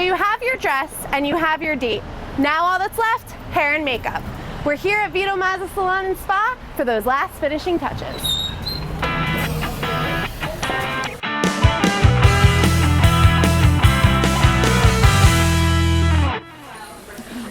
you have your dress and you have your date. Now all that's left, hair and makeup. We're here at Vito Mazza Salon and Spa for those last finishing touches.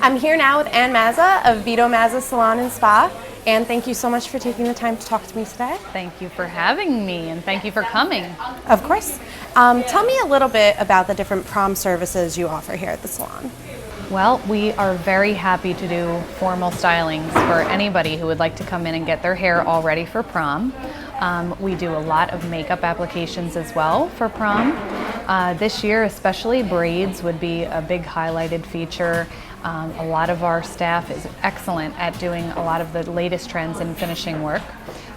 I'm here now with Mazza of Vito Mazza Salon and Spa. Anne, thank you so much for taking the time to talk to me today. Thank you for having me, and thank you for coming. Of course. Tell me a little bit about the different prom services you offer here at the salon. Well, we are very happy to do formal stylings for anybody who would like to come in and get their hair all ready for prom. We do a lot of makeup applications as well for prom. This year especially, braids would be a big highlighted feature. A lot of our staff is excellent at doing a lot of the latest trends in finishing work.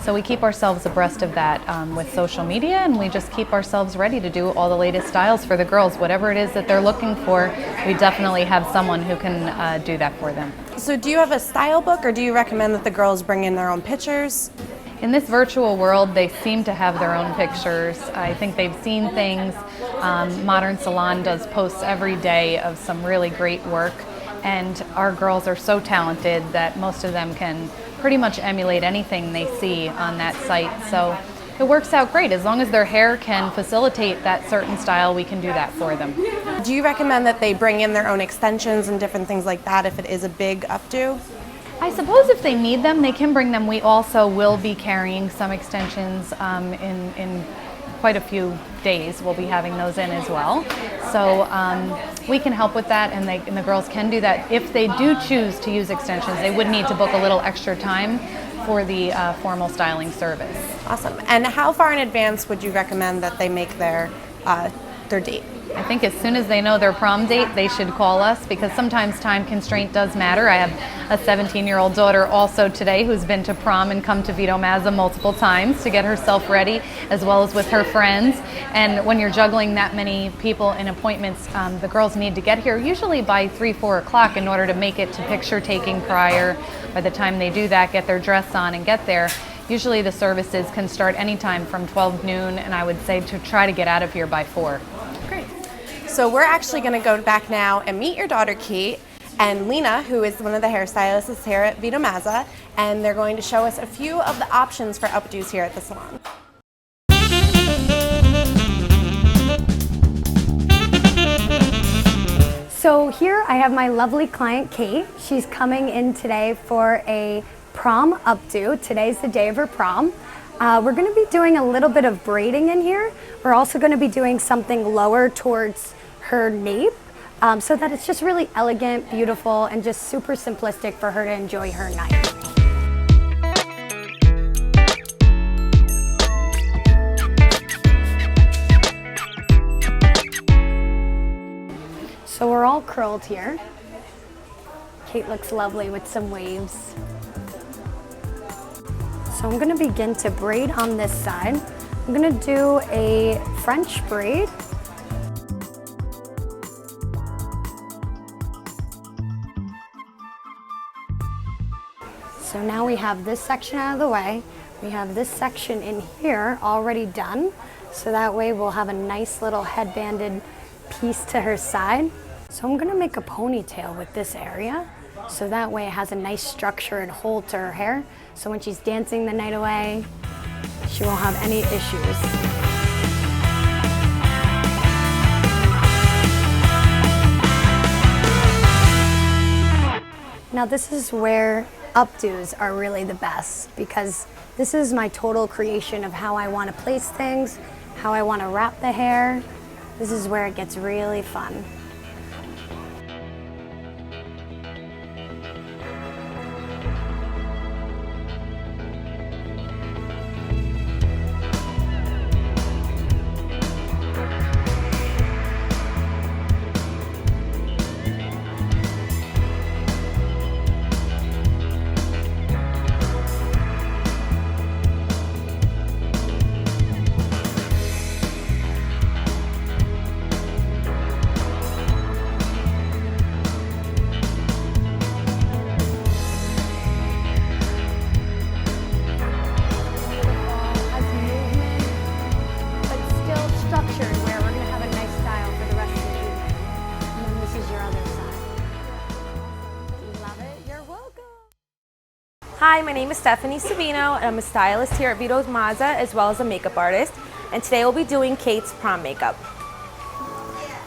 So we keep ourselves abreast of that with social media, and we just keep ourselves ready to do all the latest styles for the girls. Whatever it is that they're looking for, we definitely have someone who can do that for them. So do you have a style book, or do you recommend that the girls bring in their own pictures? In this virtual world, they seem to have their own pictures. I think they've seen things. Modern Salon does posts every day of some really great work. And our girls are so talented that most of them can pretty much emulate anything they see on that site. So it works out great. As long as their hair can facilitate that certain style, we can do that for them. Do you recommend that they bring in their own extensions and different things like that if it is a big updo? I suppose if they need them, they can bring them. We also will be carrying some extensions in quite a few days. We'll be having those in as well. So we can help with that, and the girls can do that. If they do choose to use extensions, they would need to book a little extra time for the formal styling service. Awesome. And how far in advance would you recommend that they make their date? I think as soon as they know their prom date, they should call us, because sometimes time constraint does matter. I have a 17-year-old daughter also today who's been to prom and come to Vito Mazza multiple times to get herself ready, as well as with her friends. And when you're juggling that many people in appointments, the girls need to get here usually by 3, 4 o'clock in order to make it to picture taking prior. By the time they do that, get their dress on and get there, usually the services can start anytime from 12 noon, and I would say to try to get out of here by 4. Great. So we're actually going to go back now and meet your daughter Kate and Lena, who is one of the hairstylists here at Vito Mazza, and they're going to show us a few of the options for updos here at the salon. So here I have my lovely client Kate. She's coming in today for a prom updo. Today's the day of her prom. We're going to be doing a little bit of braiding in here. We're also going to be doing something lower towards her nape, so that it's just really elegant, beautiful, and just super simplistic for her to enjoy her night. So we're all curled here. Kate looks lovely with some waves. So I'm going to begin to braid on this side. I'm going to do a French braid. So now we have this section out of the way. We have this section in here already done. So that way we'll have a nice little headbanded piece to her side. So I'm going to make a ponytail with this area. So that way it has a nice structure and hold to her hair. So when she's dancing the night away, she won't have any issues. Now this is where updos are really the best, because this is my total creation of how I want to place things, how I want to wrap the hair. This is where it gets really fun. Hi, my name is Stephanie Savino, and I'm a stylist here at Vito's Mazza, as well as a makeup artist. And today we'll be doing Kate's prom makeup.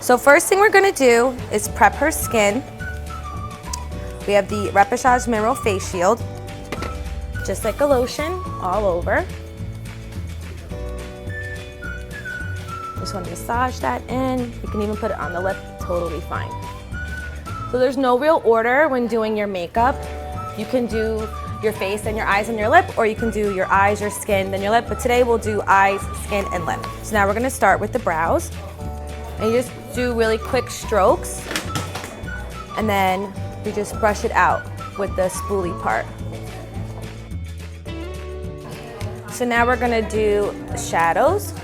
So first thing we're gonna do is prep her skin. We have the Repoussage Mineral Face Shield, just like a lotion, all over. Just want to massage that in. You can even put it on the lip, totally fine. So there's no real order when doing your makeup. You can do your face and your eyes and your lip, or you can do your eyes, your skin, then your lip, but today we'll do eyes, skin, and lip. So now we're gonna start with the brows. And you just do really quick strokes, and then you just brush it out with the spoolie part. So now we're gonna do shadows.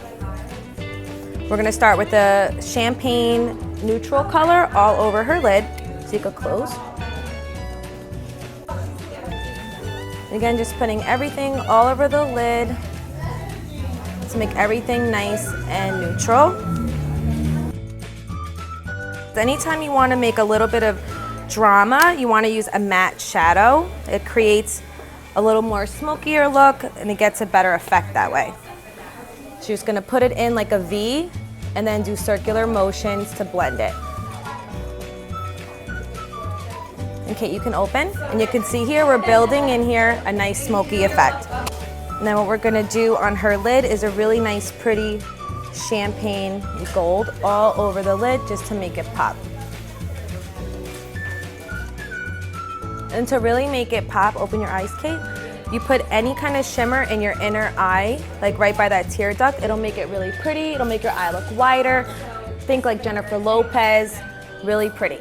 We're gonna start with the champagne neutral color all over her lid, so you can close. Again, just putting everything all over the lid to make everything nice and neutral. Anytime you want to make a little bit of drama, you want to use a matte shadow. It creates a little more smokier look and it gets a better effect that way. So you're just going to put it in like a V and then do circular motions to blend it. Okay, you can open, and you can see here we're building in here a nice smoky effect. And then what we're gonna do on her lid is a really nice pretty champagne gold all over the lid just to make it pop. And to really make it pop, open your eyes, Kate. You put any kind of shimmer in your inner eye, like right by that tear duct. It'll make it really pretty. It'll make your eye look wider. Think like Jennifer Lopez, really pretty.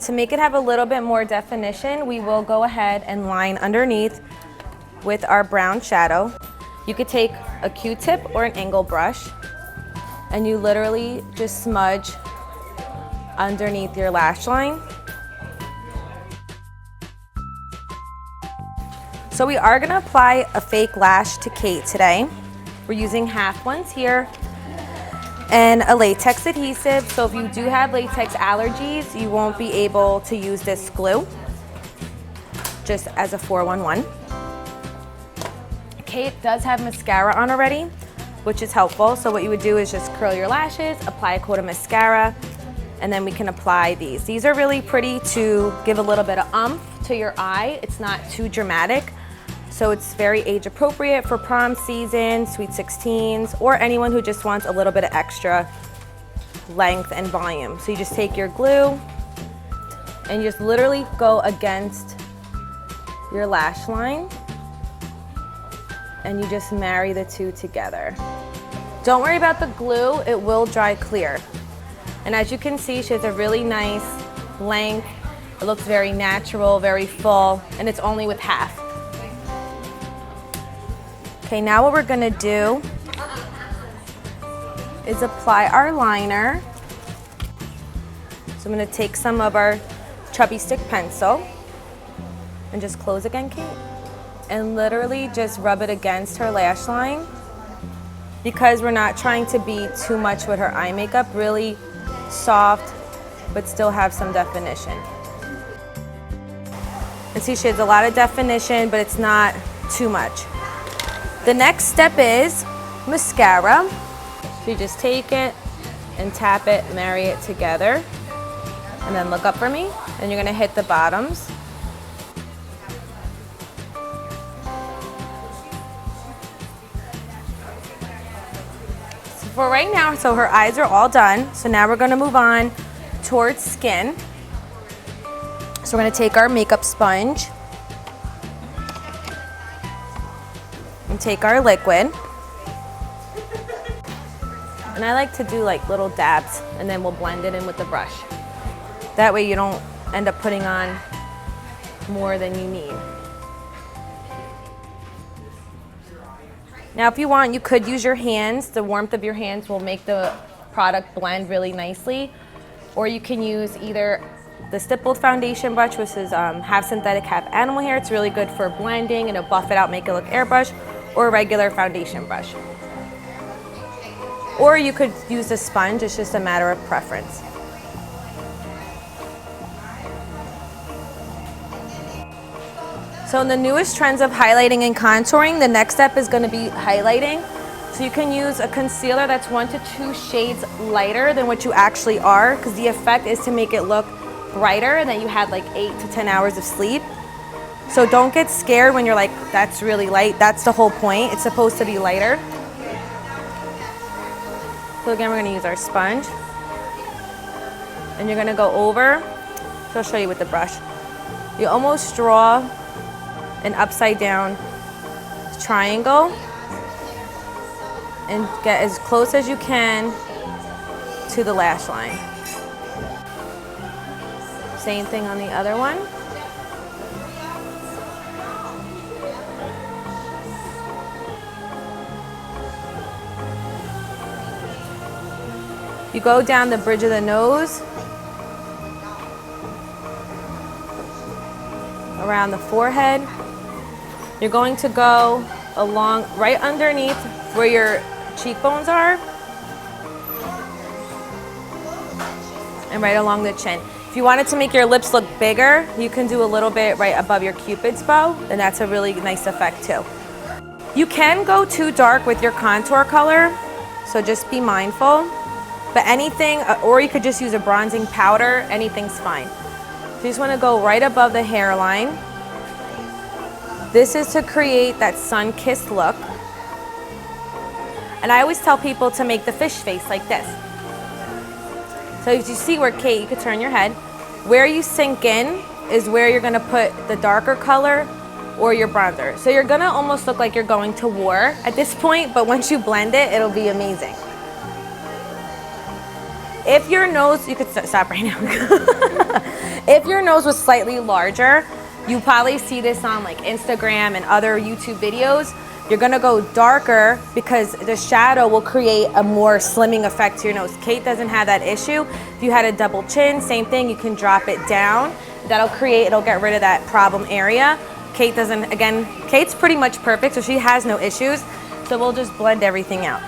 To make it have a little bit more definition, we will go ahead and line underneath with our brown shadow. You could take a Q-tip or an angle brush, and you literally just smudge underneath your lash line. So we are gonna apply a fake lash to Kate today. We're using half ones here and a latex adhesive. So if you do have latex allergies, you won't be able to use this glue, just as a 411. Kate does have mascara on already, which is helpful. So what you would do is just curl your lashes, apply a coat of mascara, and then we can apply these. These are really pretty to give a little bit of oomph to your eye. It's not too dramatic. So it's very age appropriate for prom season, sweet 16s, or anyone who just wants a little bit of extra length and volume. So you just take your glue and you just literally go against your lash line and you just marry the two together. Don't worry about the glue, it will dry clear. And as you can see, she has a really nice length. It looks very natural, very full, and it's only with half. Okay, now what we're gonna do is apply our liner. So I'm gonna take some of our chubby stick pencil and just close again, Kate, and literally just rub it against her lash line, because we're not trying to be too much with her eye makeup, really soft, but still have some definition. And see, she has a lot of definition, but it's not too much. The next step is mascara. So you just take it and tap it, marry it together, and then look up for me. And you're gonna hit the bottoms. So for right now, so her eyes are all done. So now we're gonna move on towards skin. So we're gonna take our makeup sponge and take our liquid. And I like to do like little dabs, and then we'll blend it in with the brush. That way you don't end up putting on more than you need. Now if you want, you could use your hands. The warmth of your hands will make the product blend really nicely. Or you can use either the stippled foundation brush, which is half synthetic, half animal hair. It's really good for blending and it'll buff it out, make it look airbrush, or a regular foundation brush. Or you could use a sponge, it's just a matter of preference. So in the newest trends of highlighting and contouring, the next step is going to be highlighting. So you can use a concealer that's 1 to 2 shades lighter than what you actually are, because the effect is to make it look brighter and that you had like 8 to 10 hours of sleep. So don't get scared when you're like, that's really light. That's the whole point. It's supposed to be lighter. So again, we're going to use our sponge. And you're going to go over. So I'll show you with the brush. You almost draw an upside down triangle and get as close as you can to the lash line. Same thing on the other one. You go down the bridge of the nose, around the forehead. You're going to go along right underneath where your cheekbones are and right along the chin. If you wanted to make your lips look bigger, you can do a little bit right above your Cupid's bow, and that's a really nice effect too. You can go too dark with your contour color, so just be mindful. But anything, or you could just use a bronzing powder, anything's fine. So you just want to go right above the hairline. This is to create that sun-kissed look. And I always tell people to make the fish face like this. So as you see where Kate, you could turn your head. Where you sink in is where you're gonna put the darker color or your bronzer. So you're gonna almost look like you're going to war at this point, but once you blend it, it'll be amazing. If your nose, you could stop right now. If your nose was slightly larger, you probably see this on like Instagram and other YouTube videos. You're gonna go darker because the shadow will create a more slimming effect to your nose. Kate doesn't have that issue. If you had a double chin, same thing, you can drop it down. It'll get rid of that problem area. Kate doesn't, again, Kate's pretty much perfect, so she has no issues. So we'll just blend everything out.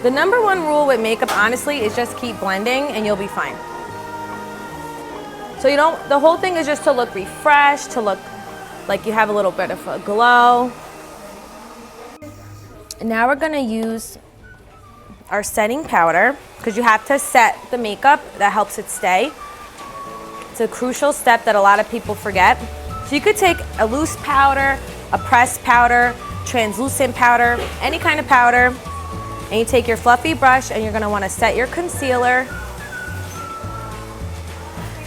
The number one rule with makeup, honestly, is just keep blending and you'll be fine. So the whole thing is just to look refreshed, to look like you have a little bit of a glow. And now we're gonna use our setting powder, because you have to set the makeup, that helps it stay. It's a crucial step that a lot of people forget. So you could take a loose powder, a pressed powder, translucent powder, any kind of powder, and you take your fluffy brush and you're gonna wanna set your concealer.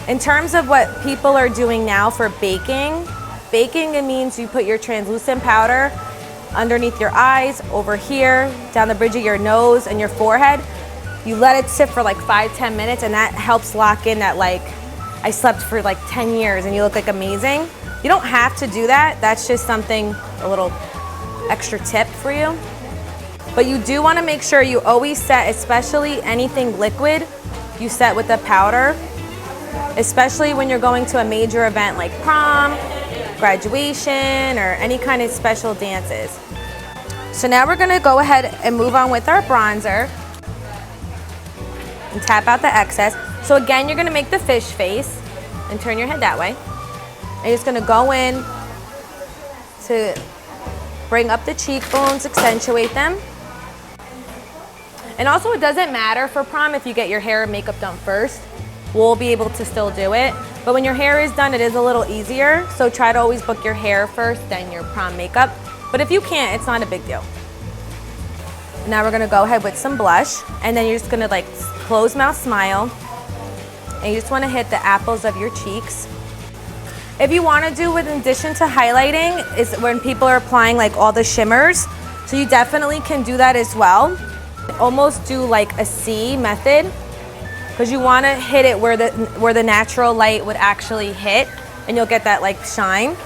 In terms of what people are doing now for baking, it means you put your translucent powder underneath your eyes, over here, down the bridge of your nose and your forehead. You let it sit for like 5-10 minutes, and that helps lock in that like, I slept for like 10 years and you look like amazing. You don't have to do that. That's just something, a little extra tip for you. But you do want to make sure you always set, especially anything liquid, you set with the powder, especially when you're going to a major event like prom, graduation, or any kind of special dances. So now we're going to go ahead and move on with our bronzer and tap out the excess. So again, you're going to make the fish face and turn your head that way. And you're just going to go in to bring up the cheekbones, accentuate them. And also, it doesn't matter for prom if you get your hair and makeup done first. We'll be able to still do it. But when your hair is done, it is a little easier. So try to always book your hair first, then your prom makeup. But if you can't, it's not a big deal. Now we're gonna go ahead with some blush. And then you're just gonna like close mouth smile. And you just wanna hit the apples of your cheeks. If you wanna do, in addition to highlighting, is when people are applying like all the shimmers. So you definitely can do that as well. Almost do like a C method, because you want to hit it where the natural light would actually hit, and you'll get that like shine.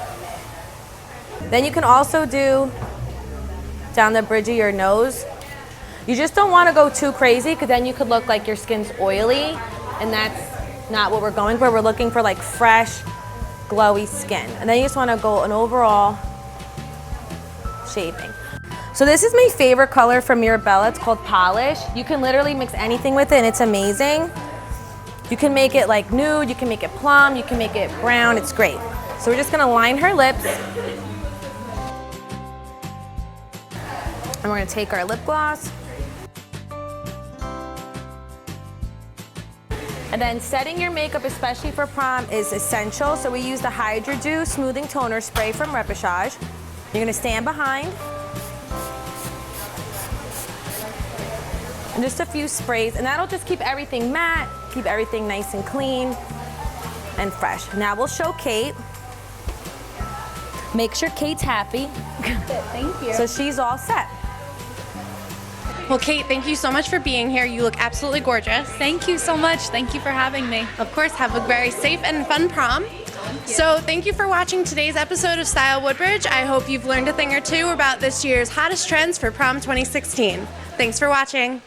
Then you can also do down the bridge of your nose. You just don't want to go too crazy, because then you could look like your skin's oily, and that's not what we're going for. We're looking for like fresh, glowy skin. And then you just want to go an overall shaping. So this is my favorite color from Mirabella. It's called Polish. You can literally mix anything with it and it's amazing. You can make it like nude, you can make it plum, you can make it brown, it's great. So we're just gonna line her lips. And we're gonna take our lip gloss. And then setting your makeup, especially for prom, is essential. So we use the Hydra Dew Smoothing Toner Spray from Repoussage. You're gonna stand behind. And just a few sprays, and that'll just keep everything matte, keep everything nice and clean and fresh. Now we'll show Kate. Make sure Kate's happy. Thank you. So she's all set. Well, Kate, thank you so much for being here. You look absolutely gorgeous. Thank you so much. Thank you for having me. Of course, have a very safe and fun prom. So thank you for watching today's episode of Style Woodbridge. I hope you've learned a thing or two about this year's hottest trends for prom 2016. Thanks for watching.